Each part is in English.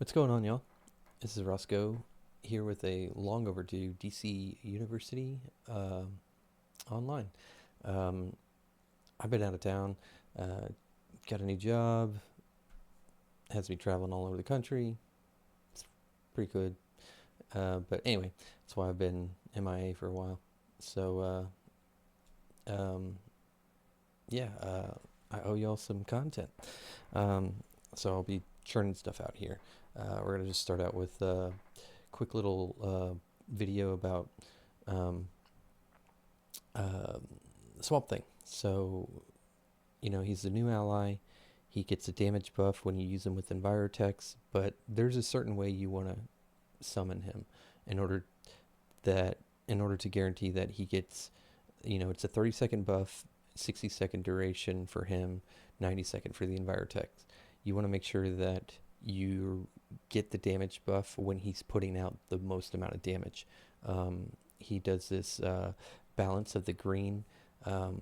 What's going on, y'all? This is Roscoe here with a long overdue DC University online. Um, I've been out of town, uh, got a new job, has me traveling all over the country. It's pretty good. But anyway, that's why I've been MIA for a while. So, uh, um, yeah, I owe y'all some content. Um, so I'll be churning stuff out here. We're going to just start out with a quick little video about um, uh, Swamp Thing. So, he's the new ally. He gets a damage buff when you use him with envirotechs, but there's a certain way you want to summon him in order that in order to guarantee that he gets, it's a 30-second buff, 60-second duration for him, 90-second for the envirotechs. You want to make sure that you get the damage buff when he's putting out the most amount of damage. He does this balance of the green,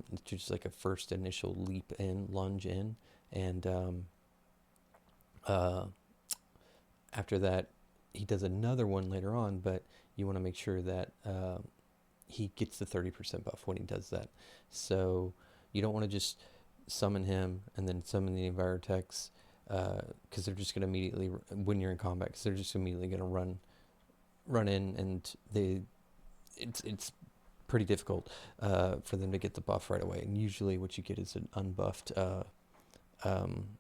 which is like a first initial leap in, lunge in, and uh, after that, he does another one later on, but you want to make sure that he gets the 30% buff when he does that. So you don't want to just summon him and then summon the envirotechs because they're just going to immediately, when you're in combat, because they're just immediately going to run in, and it's pretty difficult for them to get the buff right away. And usually what you get is an unbuffed um,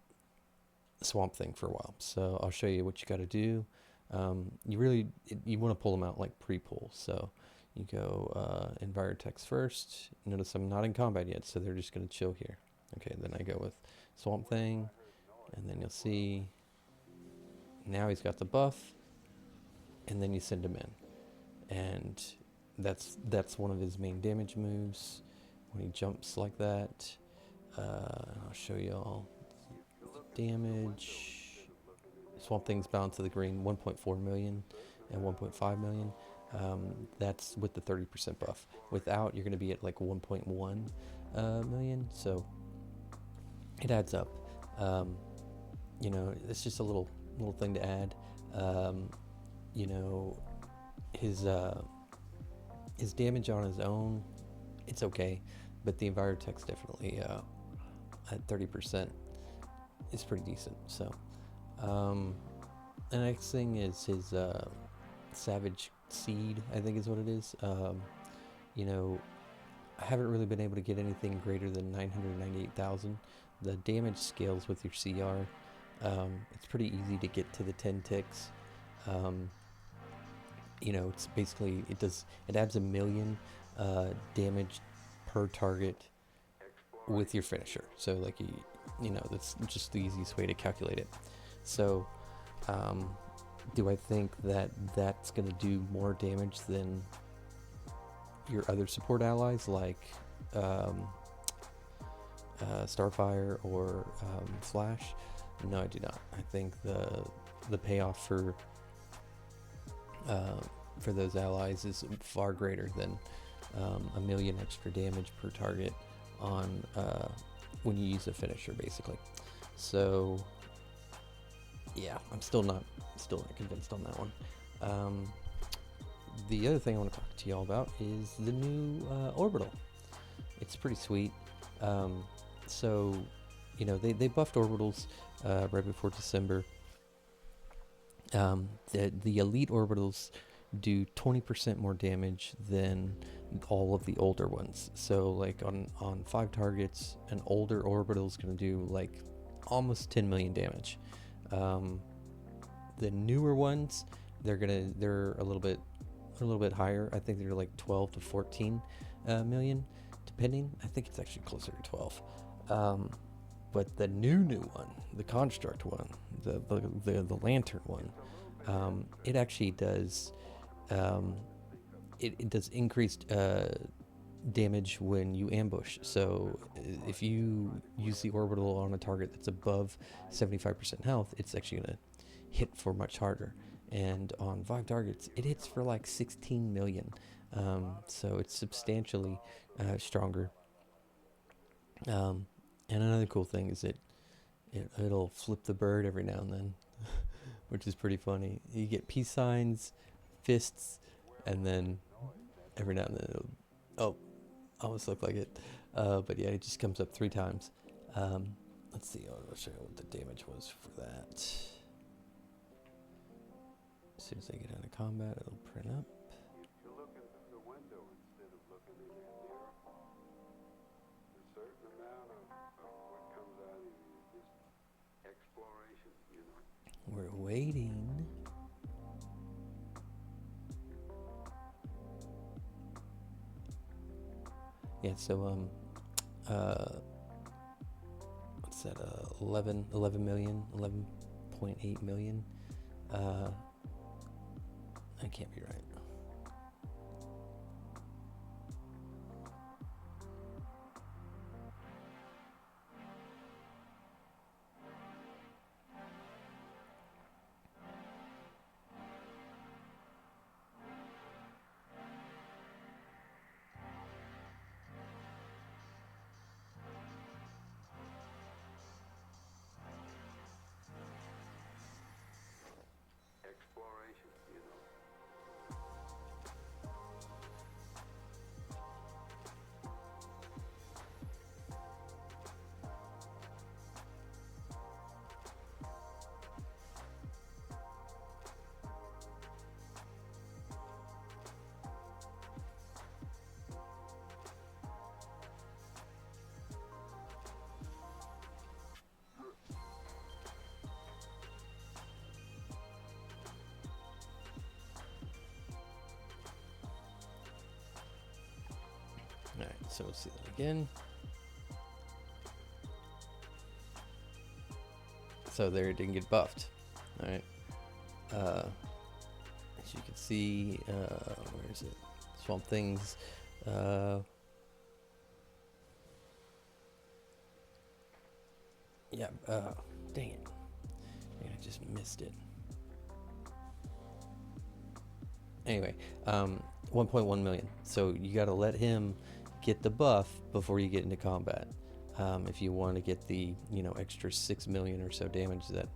Swamp Thing for a while. So I'll show you what you got to do. You want to pull them out like pre-pull. So you go envirotechs first. Notice I'm not in combat yet, so they're just going to chill here. Okay, then I go with Swamp Thing, and then you'll see now he's got the buff, and then you send him in, and that's one of his main damage moves when he jumps like that. I'll show you all the damage. Swamp Thing's bound to the green 1.4 million and 1.5 million. That's with the 30% buff. Without, you're going to be at like 1.1 million. So it adds up. It's just a little thing to add. You know, his damage on his own, it's okay, but the envirotech's definitely at 30% is pretty decent. So the next thing is his Savage Seed, I think is what it is. I haven't really been able to get anything greater than 998,000. The damage scales with your CR. It's pretty easy to get to the 10 ticks. It's basically, it adds 1,000,000 damage per target with your finisher. So like that's just the easiest way to calculate it. So do I think that that's going to do more damage than your other support allies like Starfire or Flash? No, I do not. I think the payoff for those allies is far greater than 1,000,000 extra damage per target on when you use a finisher, basically. So yeah, I'm still not convinced on that one. The other thing I want to talk to y'all about is the new Orbital. It's pretty sweet. So they buffed Orbitals right before December. The elite Orbitals do 20% more damage than all of the older ones. So like on 5 targets, an older Orbital is going to do like almost 10 million damage. The newer ones, they're a little bit higher. I think they're like 12 to 14 million, depending. I think it's actually closer to 12. But the new one, the construct one, the lantern one, it actually does it does increased damage when you ambush. So if you use the orbital on a target that's above 75% health, it's actually going to hit for much harder. And on 5 targets, it hits for like 16 million. So it's substantially stronger. And another cool thing is it'll flip the bird every now and then. which is pretty funny. You get peace signs, fists, and then every now and then it'll, oh, almost look like it. But yeah, it just comes up 3 times. Let's see, I'll show you what the damage was for that. As soon as I get out of combat, it'll print up. You're looking through the window instead of looking in that mirror. A certain amount of what comes out of you is just exploration, you know. We're waiting. Yeah, so what's that? 11 million, 11.8 million. That can't be right. Exploration, you know. Alright, so let's see that again. So there, it didn't get buffed. Alright. As you can see, where is it? Swamp Thing's, yeah, dang it. I just missed it. Anyway, 1.1 million. So you gotta let him get the buff before you get into combat. If you want to get the, extra 6 million or so damage that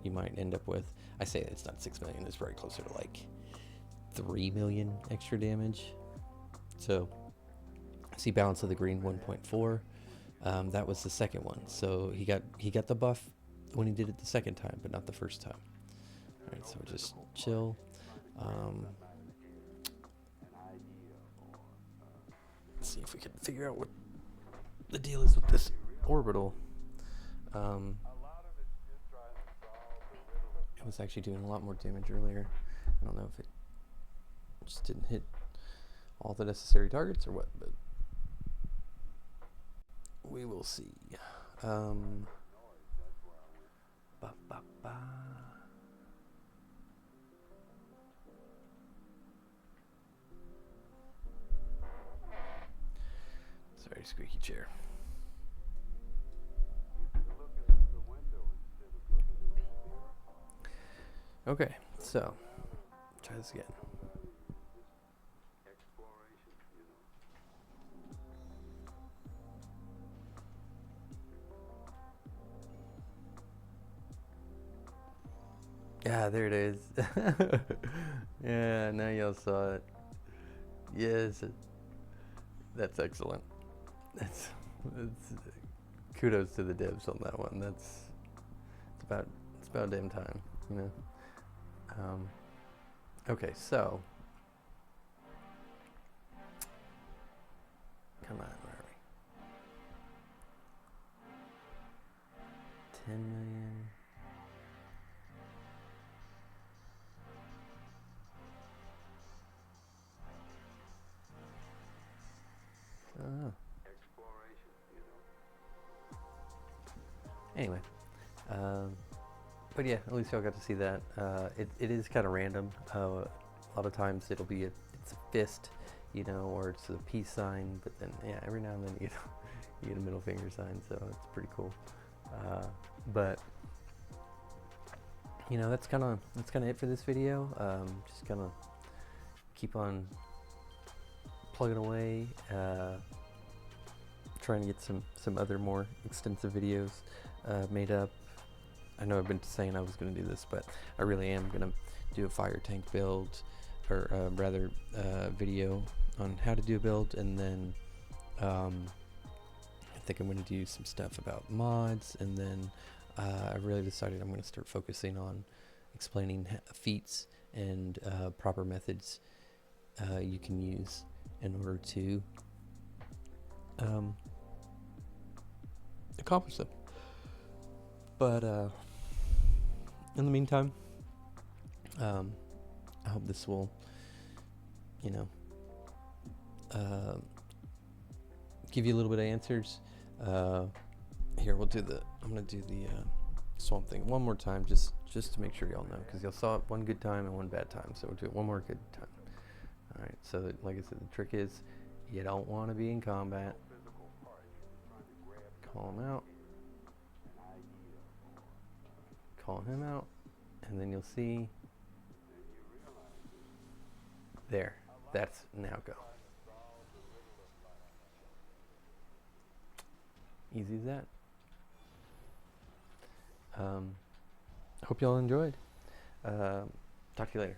you might end up with. I say it's not 6 million, it's very closer to like 3 million extra damage. So, see balance of the green 1.4. That was the second one. So he got the buff when he did it the second time, but not the first time. All right, so just chill. Let's see if we can figure out what the deal is with this orbital. It was actually doing a lot more damage earlier. I don't know if it just didn't hit all the necessary targets or what, but we will see. Ba, ba, ba. Sorry, squeaky chair. Okay, so try this again. Yeah, there it is. Yeah, now y'all saw it. Yes, that's excellent. That's kudos to the devs on that one. It's about damn time, Okay, so come on, where are we? 10 million. Anyway, but yeah, at least y'all got to see that. It is kind of random. A lot of times it's a fist, or it's a peace sign. But then, yeah, every now and then you get a middle finger sign. So it's pretty cool. But that's kind of it for this video. Just kind of keep on plugging away. Trying to get some other more extensive videos made up. I know I've been saying I was going to do this, but I really am going to do a fire tank build, or rather video on how to do a build, and then I think I'm going to do some stuff about mods, and then I really decided I'm going to start focusing on explaining feats and proper methods you can use in order to accomplish them. But in the meantime, I hope this will, you know, give you a little bit of answers. Here, I'm gonna do the Swamp Thing one more time, just to make sure y'all know, because y'all saw it one good time and one bad time, so we'll do it one more good time. All right, so like I said, the trick is you don't want to be in combat. Call him out. Call him out, and then you'll see there. That's now go. Easy as that. Hope y'all enjoyed. Talk to you later.